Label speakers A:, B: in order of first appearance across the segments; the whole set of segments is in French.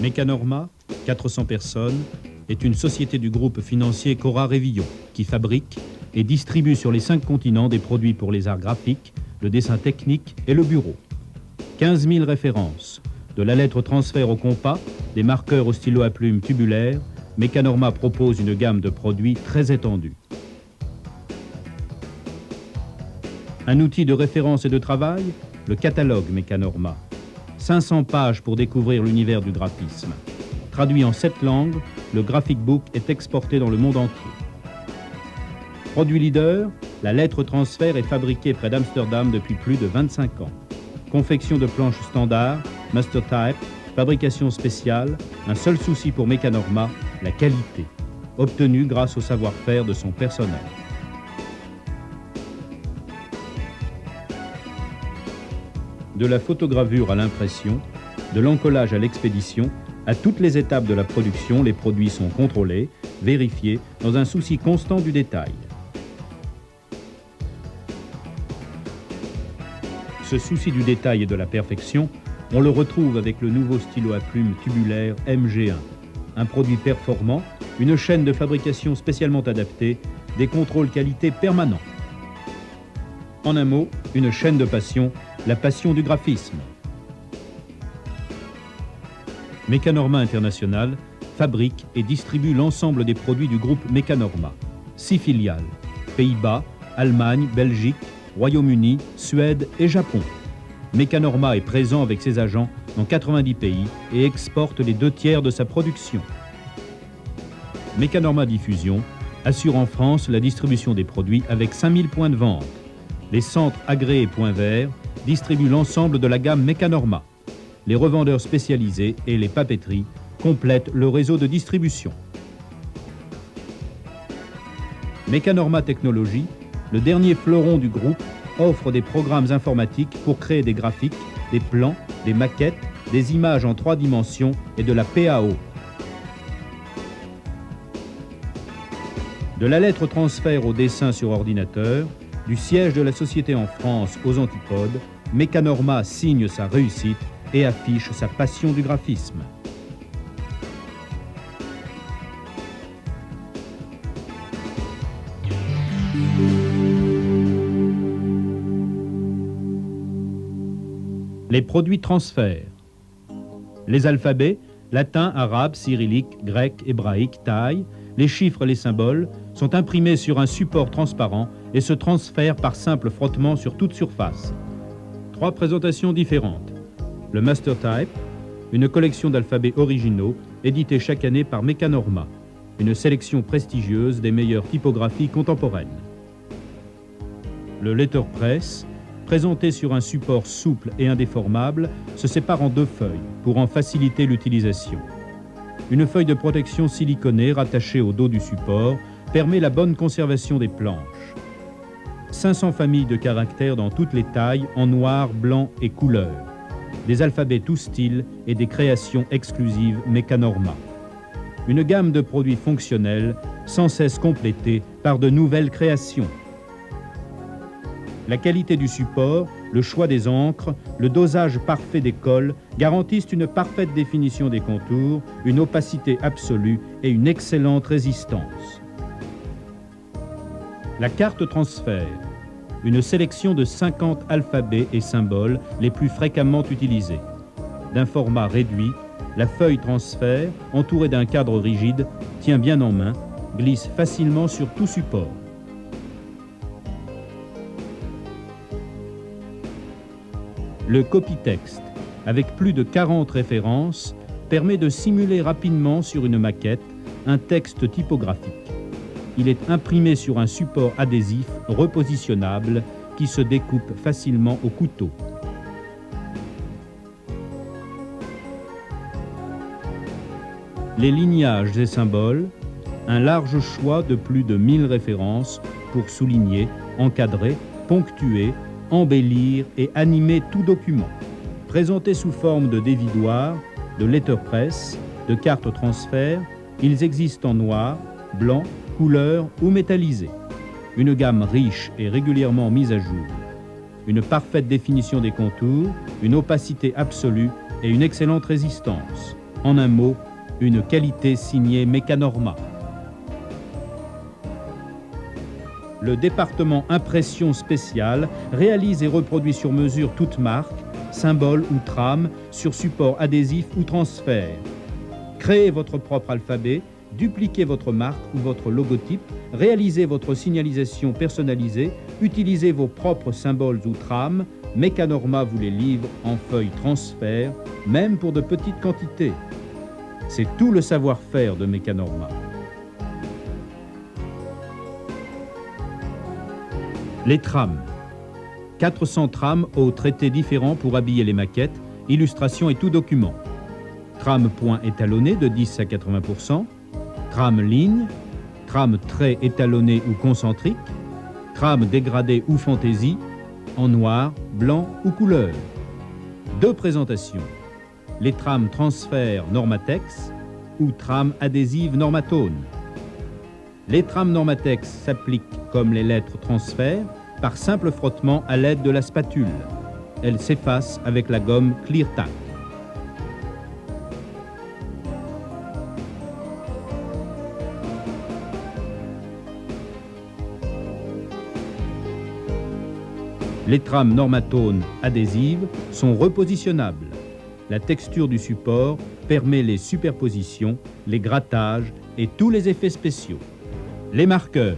A: Mécanorma, 400 personnes, est une société du groupe financier Cora Révillon qui fabrique et distribue sur les 5 continents des produits pour les arts graphiques, le dessin technique et le bureau. 15 000 références, de la lettre transfert au compas, des marqueurs au stylo à plume tubulaire, Mécanorma propose une gamme de produits très étendue. Un outil de référence et de travail, le catalogue Mécanorma. 500 pages pour découvrir l'univers du graphisme. Traduit en 7 langues, le Graphic Book est exporté dans le monde entier. Produit leader, la lettre transfert est fabriquée près d'Amsterdam depuis plus de 25 ans. Confection de planches standard, master type, fabrication spéciale, un seul souci pour Mécanorma, la qualité, obtenue grâce au savoir-faire de son personnel. De la photogravure à l'impression, de l'encollage à l'expédition, à toutes les étapes de la production, les produits sont contrôlés, vérifiés, dans un souci constant du détail. Ce souci du détail et de la perfection, on le retrouve avec le nouveau stylo à plume tubulaire MG1. Un produit performant, une chaîne de fabrication spécialement adaptée, des contrôles qualité permanents. En un mot, une chaîne de passion, la passion du graphisme. Mécanorma International fabrique et distribue l'ensemble des produits du groupe Mécanorma. 6 filiales, Pays-Bas, Allemagne, Belgique, Royaume-Uni, Suède et Japon. Mécanorma est présent avec ses agents dans 90 pays et exporte les 2/3 de sa production. Mécanorma Diffusion assure en France la distribution des produits avec 5000 points de vente. Les centres agréés Points Verts distribuent l'ensemble de la gamme Mécanorma. Les revendeurs spécialisés et les papeteries complètent le réseau de distribution. Mécanorma Technologies, le dernier fleuron du groupe, offre des programmes informatiques pour créer des graphiques, des plans, des maquettes, des images en 3 dimensions et de la PAO. De la lettre transfert au dessin sur ordinateur, du siège de la société en France aux antipodes, Mécanorma signe sa réussite et affiche sa passion du graphisme. Les produits transfert. Les alphabets, latin, arabe, cyrillique, grec, hébraïque, thaï, les chiffres et les symboles sont imprimés sur un support transparent et se transfèrent par simple frottement sur toute surface. 3 présentations différentes. Le Master Type, une collection d'alphabets originaux édités chaque année par Mécanorma, une sélection prestigieuse des meilleures typographies contemporaines. Le Letterpress, présenté sur un support souple et indéformable, se sépare en 2 feuilles pour en faciliter l'utilisation. Une feuille de protection siliconée rattachée au dos du support permet la bonne conservation des planches. 500 familles de caractères dans toutes les tailles, en noir, blanc et couleur. Des alphabets tous styles et des créations exclusives Mécanorma. Une gamme de produits fonctionnels sans cesse complétée par de nouvelles créations. La qualité du support, le choix des encres, le dosage parfait des colles garantissent une parfaite définition des contours, une opacité absolue et une excellente résistance. La carte transfert, une sélection de 50 alphabets et symboles les plus fréquemment utilisés. D'un format réduit, la feuille transfert, entourée d'un cadre rigide, tient bien en main, glisse facilement sur tout support. Le copy-texte, avec plus de 40 références, permet de simuler rapidement sur une maquette un texte typographique. Il est imprimé sur un support adhésif repositionnable qui se découpe facilement au couteau. Les lignages et symboles, un large choix de plus de 1000 références pour souligner, encadrer, ponctuer, embellir et animer tout document. Présentés sous forme de dévidoir, de letterpress, de cartes transfert, ils existent en noir, blanc, couleur ou métallisé. Une gamme riche et régulièrement mise à jour. Une parfaite définition des contours, une opacité absolue et une excellente résistance. En un mot, une qualité signée Mecanorma. Le département impression spéciale réalise et reproduit sur mesure toute marque, symbole ou trame sur support adhésif ou transfert. Créez votre propre alphabet, dupliquez votre marque ou votre logotype, réalisez votre signalisation personnalisée, utilisez vos propres symboles ou trames. Mecanorma vous les livre en feuille transfert, même pour de petites quantités. C'est tout le savoir-faire de Mecanorma. Les trames. 400 trames aux traités différents pour habiller les maquettes, illustrations et tout document. Trame point étalonné de 10 à 80%, trame ligne, trame trait étalonné ou concentrique, trame dégradée ou fantaisie, en noir, blanc ou couleur. 2 présentations. Les trames transfert Normatex ou trames adhésives Normatone. Les trames Normatex s'appliquent comme les lettres transfert par simple frottement à l'aide de la spatule. Elles s'effacent avec la gomme ClearTac. Les trames Normatone adhésives sont repositionnables. La texture du support permet les superpositions, les grattages et tous les effets spéciaux. Les marqueurs.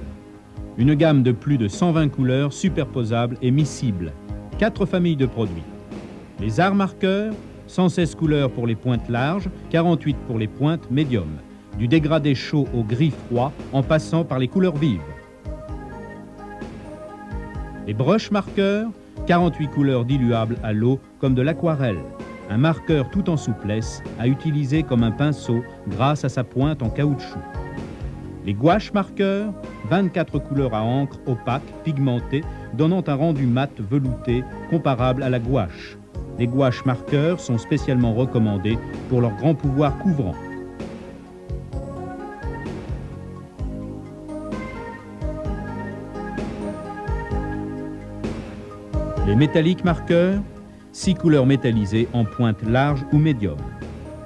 A: Une gamme de plus de 120 couleurs superposables et miscibles. 4 familles de produits. Les arts marqueurs, 116 couleurs pour les pointes larges, 48 pour les pointes médium. Du dégradé chaud au gris froid en passant par les couleurs vives. Les broches marqueurs, 48 couleurs diluables à l'eau comme de l'aquarelle. Un marqueur tout en souplesse à utiliser comme un pinceau grâce à sa pointe en caoutchouc. Les gouaches marqueurs, 24 couleurs à encre opaque, pigmentée, donnant un rendu mat velouté comparable à la gouache. Les gouaches marqueurs sont spécialement recommandées pour leur grand pouvoir couvrant. Les métalliques marqueurs, 6 couleurs métallisées en pointe large ou médium,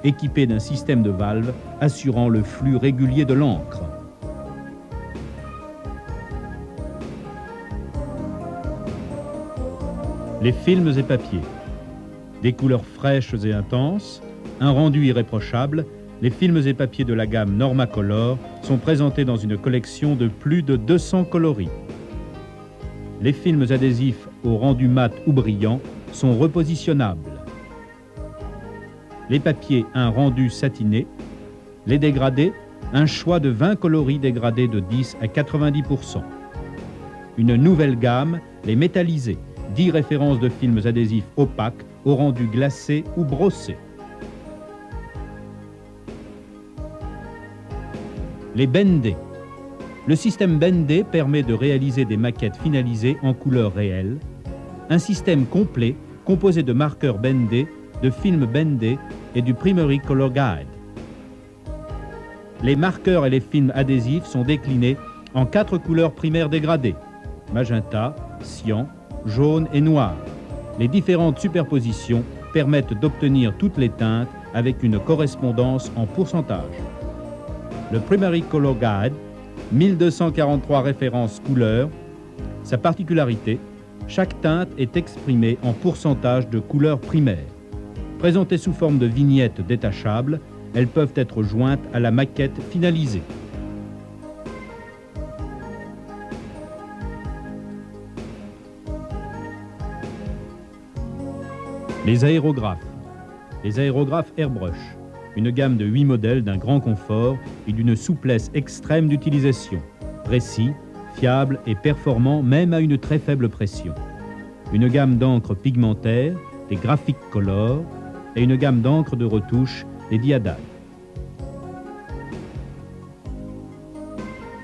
A: équipées d'un système de valves assurant le flux régulier de l'encre. Les films et papiers. Des couleurs fraîches et intenses, un rendu irréprochable, les films et papiers de la gamme Normacolor sont présentés dans une collection de plus de 200 coloris. Les films adhésifs au rendu mat ou brillant sont repositionnables. Les papiers, un rendu satiné. Les dégradés, un choix de 20 coloris dégradés de 10 à 90%. Une nouvelle gamme, les métallisés, 10 références de films adhésifs opaques au rendu glacé ou brossé. Les bendés. Le système Bendé permet de réaliser des maquettes finalisées en couleur réelle. Un système complet composé de marqueurs Bendé, de films Bendé et du Primary Color Guide. Les marqueurs et les films adhésifs sont déclinés en 4 couleurs primaires dégradées, magenta, cyan, jaune et noir. Les différentes superpositions permettent d'obtenir toutes les teintes avec une correspondance en pourcentage. Le Primary Color Guide, 1243 références couleurs. Sa particularité, chaque teinte est exprimée en pourcentage de couleurs primaires. Présentées sous forme de vignettes détachables, elles peuvent être jointes à la maquette finalisée. Les aérographes. Les aérographes Airbrush. Une gamme de 8 modèles d'un grand confort et d'une souplesse extrême d'utilisation. Précis, fiable et performant même à une très faible pression. Une gamme d'encre pigmentaire, les Graphic Color, et une gamme d'encre de retouche, les Diadal.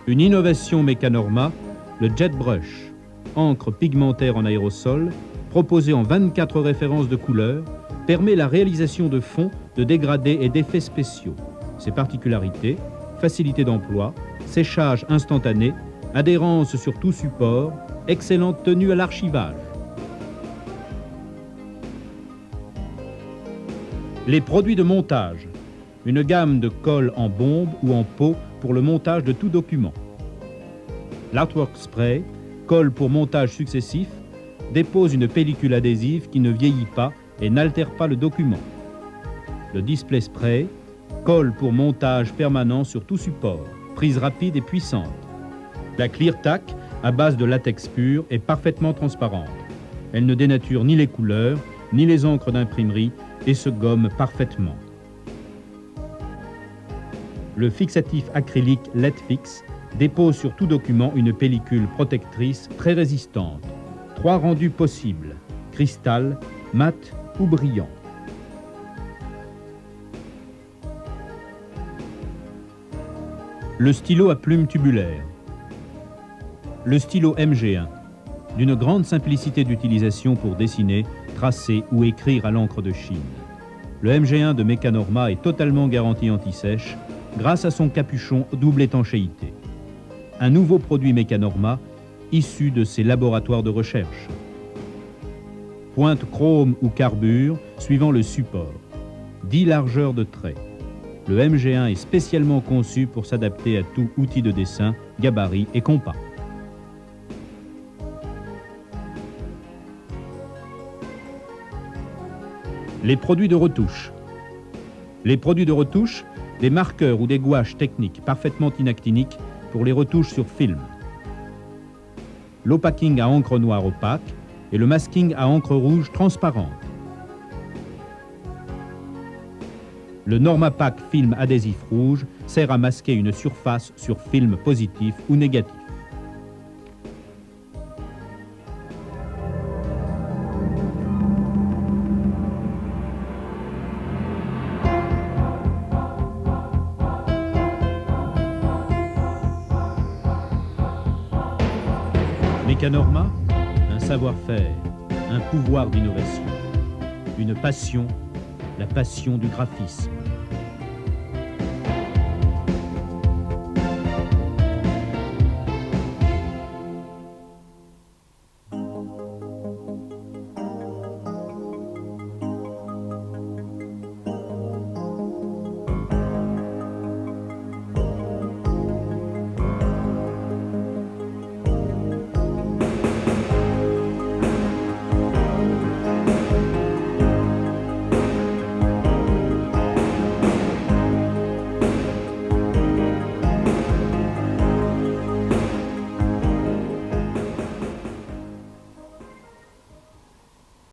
A: Une innovation Mecanorma, le Jet Brush, encre pigmentaire en aérosol, proposée en 24 références de couleurs, permet la réalisation de fonds, de dégradés et d'effets spéciaux. Ses particularités, facilité d'emploi, séchage instantané, adhérence sur tout support, excellente tenue à l'archivage. Les produits de montage. une gamme de colle en bombe ou en pot pour le montage de tout document. L'Artwork Spray, colle pour montage successif, dépose une pellicule adhésive qui ne vieillit pas et n'altère pas le document. Le Display Spray, colle pour montage permanent sur tout support, prise rapide et puissante. La ClearTac, à base de latex pur, est parfaitement transparente. Elle ne dénature ni les couleurs, ni les encres d'imprimerie et se gomme parfaitement. Le fixatif acrylique Letfix dépose sur tout document une pellicule protectrice très résistante. 3 rendus possibles, cristal, mat ou brillant. Le stylo à plume tubulaire. Le stylo MG1, d'une grande simplicité d'utilisation pour dessiner, tracer ou écrire à l'encre de Chine. Le MG1 de Mecanorma est totalement garanti anti-sèche grâce à son capuchon double étanchéité. Un nouveau produit Mecanorma issu de ses laboratoires de recherche. Pointe chrome ou carbure suivant le support. 10 largeurs de traits. Le MG1 est spécialement conçu pour s'adapter à tout outil de dessin, gabarit et compas. Les produits de retouche. Les produits de retouche, des marqueurs ou des gouaches techniques parfaitement inactiniques pour les retouches sur film. L'opacking à encre noire opaque et le masking à encre rouge transparente. Le Normapack film adhésif rouge sert à masquer une surface sur film positif ou négatif. Mecanorma, un savoir-faire, un pouvoir d'innovation, une passion, la passion du graphisme.